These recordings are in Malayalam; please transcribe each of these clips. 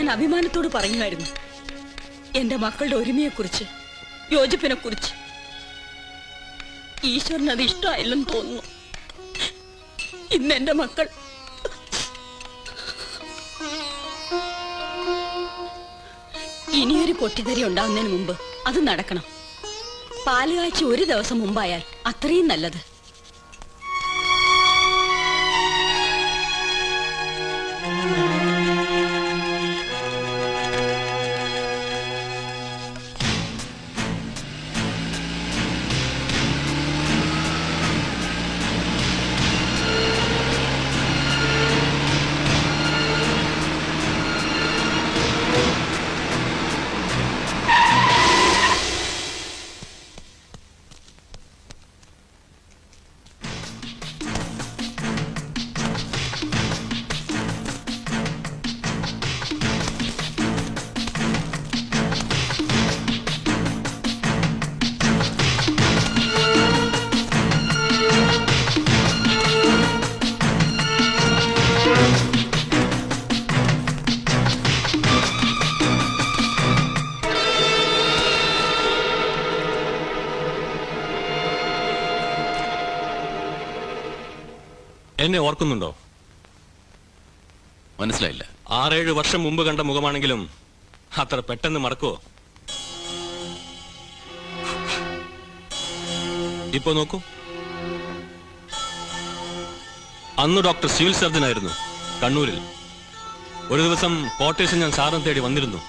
ഞാൻ അഭിമാനത്തോട് പറയുമായിരുന്നു എന്റെ മക്കളുടെ ഒരുമയെക്കുറിച്ച്, യോജിപ്പിനെക്കുറിച്ച്. ഈശ്വരന് അത് ഇഷ്ടമായില്ലെന്ന് തോന്നുന്നു. ഇന്ന് എന്റെ മക്കൾ ഇനിയൊരു പൊട്ടിത്തെറി ഉണ്ടാകുന്നതിന് മുമ്പ് അത് നടക്കണം. പാലുകാഴ്ച ഒരു ദിവസം മുമ്പായാൽ അത്രയും നല്ലത്. എന്നെ ഓർക്കുന്നുണ്ടോ? മനസ്സിലായില്ല. 6-7 വർഷം മുമ്പ് കണ്ട മുഖമാണെങ്കിലും അത്ര പെട്ടെന്ന് മറക്കോ? ഇപ്പൊ നോക്കൂ. അന്ന് ഡോക്ടർ സിവിൽ സർജൻ ആയിരുന്നു കണ്ണൂരിൽ. ഒരു ദിവസം കോട്ടേഴ്സിൽ ഞാൻ സാറിനെ തേടി വന്നിരുന്നു.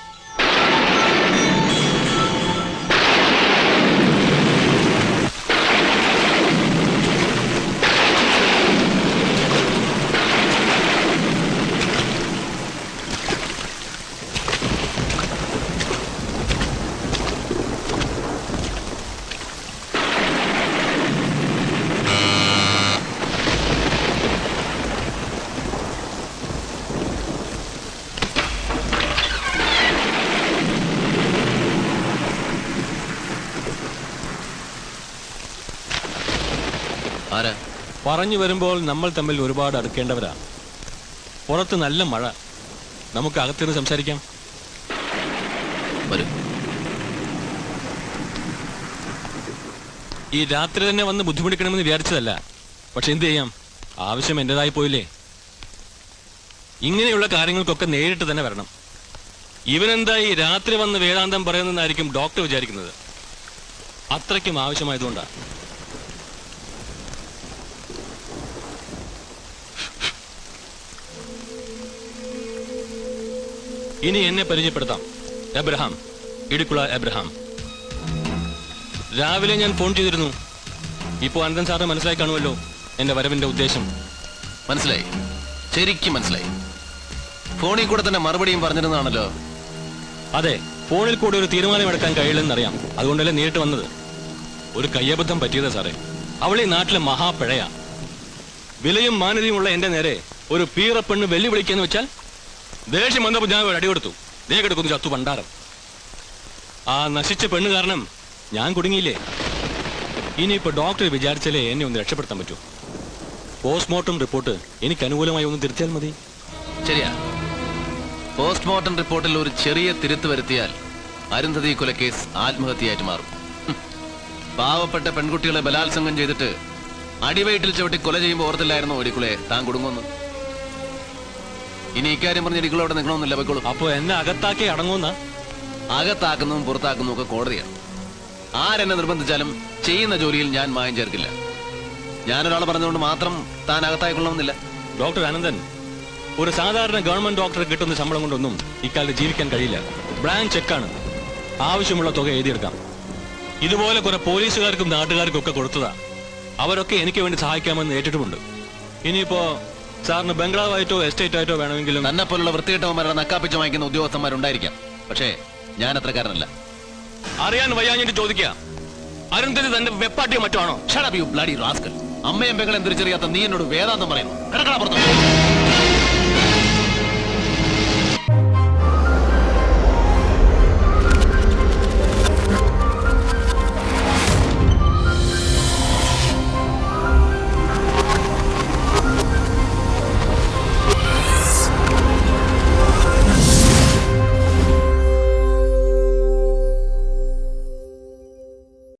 പറഞ്ഞു വരുമ്പോൾ നമ്മൾ തമ്മിൽ ഒരുപാട് അടുക്കേണ്ടവരാ. പുറത്ത് നല്ല മഴ. നമുക്ക് അകത്തിരുന്ന് സംസാരിക്കാം. ഈ രാത്രി തന്നെ വന്ന് ബുദ്ധിമുട്ടിക്കണമെന്ന് വിചാരിച്ചതല്ല. പക്ഷെ എന്ത് ചെയ്യാം, ആവശ്യം എന്റേതായി പോയില്ലേ. ഇങ്ങനെയുള്ള കാര്യങ്ങൾക്കൊക്കെ നേരിട്ട് തന്നെ വരണം. ഇവനെന്താ ഈ രാത്രി വന്ന് വേദാന്തം പറയുന്നതെന്നായിരിക്കും ഡോക്ടർ വിചാരിക്കുന്നത്. അത്രയ്ക്കും ആവശ്യമായതുകൊണ്ടാണ്. ഇനി എന്നെ പരിചയപ്പെടുത്താം. Abraham, Idicula Abraham. രാവിലെ ഞാൻ ഫോൺ ചെയ്തിരുന്നു. ഇപ്പോ അനന്തൻ സാറിന് മനസ്സിലായി കാണുമല്ലോ എന്റെ വരവിന്റെ ഉദ്ദേശം. മനസ്സിലായി, ശരിക്കും മനസ്സിലായി. ഫോണിൽ കൂടെ തന്നെ മറുപടിയും പറഞ്ഞിരുന്നാണല്ലോ. അതെ, ഫോണിൽ കൂടെ ഒരു തീരുമാനമെടുക്കാൻ കഴിയില്ലെന്നറിയാം. അതുകൊണ്ടല്ലേ നേരിട്ട് വന്നത്. ഒരു കയ്യബദ്ധം പറ്റിയതാ സാറേ. അവളെ നാട്ടിലെ മഹാപിഴയാ. വിലയും മാന്യതയുമുള്ള എന്റെ നേരെ ഒരു പീറപ്പെണ്ണ് വെല്ലുവിളിക്കാന്ന് വെച്ചാൽ ദേഷ്യം വന്നപ്പോൾ ഞാൻ ഒരു അടി കൊടുത്തു. ദേ കിടക്കുന്നു ചത്തു പണ്ടാരം. ആ നശിച്ച പെണ്ണ് കാരണം ഞാൻ കുടുങ്ങിയില്ലേ. ഇനിയിപ്പോ ഡോക്ടർ വിചാരിച്ചാലേ എന്നെ ഒന്ന് രക്ഷപ്പെടുത്താൻ പറ്റൂ. പോസ്റ്റ്മോർട്ടം റിപ്പോർട്ട് എനിക്ക് അനുകൂലമായി ഒന്ന് തിരുത്തിയാൽ മതി. ശരിയാ. പോസ്റ്റ്മോർട്ടം റിപ്പോർട്ടിൽ ഒരു ചെറിയ തിരുത്ത് വരുത്തിയാൽ അരുന്ധതി കൊലക്കേസ് ആത്മഹത്യയായിട്ട് മാറും. പാവപ്പെട്ട പെൺകുട്ടികളെ ബലാത്സംഗം ചെയ്തിട്ട് അടിവയറ്റിൽ ചവിട്ടി കൊല ചെയ്യുമ്പോൾ ഓർത്തില്ലായിരുന്നു ഇടിക്കുളെ താൻ കുടുങ്ങുന്നു. ഇനി ഇക്കാര്യം പറഞ്ഞ് ഇടിക്കുളോടെ നിൽക്കണമെന്നില്ല, പോയിക്കോളൂ. അപ്പൊ എന്നെ അകത്താക്കി അടങ്ങുന്ന? അകത്താക്കുന്നതും പുറത്താക്കുന്നതും ഒക്കെ കോടതിയാണ്. ആരെന്നെ നിർബന്ധിച്ചാലും ചെയ്യുന്ന ജോലിയിൽ ഞാൻ മായം ചേർക്കില്ല. ഞാനൊരാൾ പറഞ്ഞുകൊണ്ട് മാത്രം താൻ അകത്തായിക്കൊള്ളണമെന്നില്ല. ഡോക്ടർ അനന്തൻ, ഒരു സാധാരണ ഗവൺമെന്റ് ഡോക്ടറെ കിട്ടുന്ന ശമ്പളം കൊണ്ടൊന്നും ഇക്കാലത്ത് ജീവിക്കാൻ കഴിയില്ല. ബ്ലാങ്ക് ചെക്കാണ്. ആവശ്യമുള്ള തുക എഴുതിയെടുക്കാം. ഇതുപോലെ കുറെ പോലീസുകാർക്കും നാട്ടുകാർക്കും ഒക്കെ കൊടുത്തതാ. അവരൊക്കെ എനിക്ക് വേണ്ടി സഹായിക്കാമെന്ന് ഏറ്റിട്ടുമുണ്ട്. ഇനിയിപ്പോ സാറിന് ബംഗ്ലാവായിട്ടോ എസ്റ്റേറ്റ് ആയിട്ടോ വേണമെങ്കിലും. തന്നെ പോലുള്ള വൃത്തികെട്ടവന്മാരുടെ നക്കാപ്പിച്ച് വാങ്ങിക്കുന്ന ഉദ്യോഗസ്ഥന്മാരുണ്ടായിരിക്കാം. പക്ഷേ ഞാൻ അത്രക്കാരനല്ല. അറിയാൻ വയ്യാഞ്ഞിട്ട് ചോദിക്കുക, അരുന്ധതി തന്റെ വെപ്പാട്ടിയോ മറ്റോ ആണോ? Shut up you bloody rascal. അമ്മയും പെങ്ങളെ തിരിച്ചറിയാത്ത നീ എന്നോട് വേദാന്തം പറയുന്നു. കിടക്കടാ പുറത്ത്.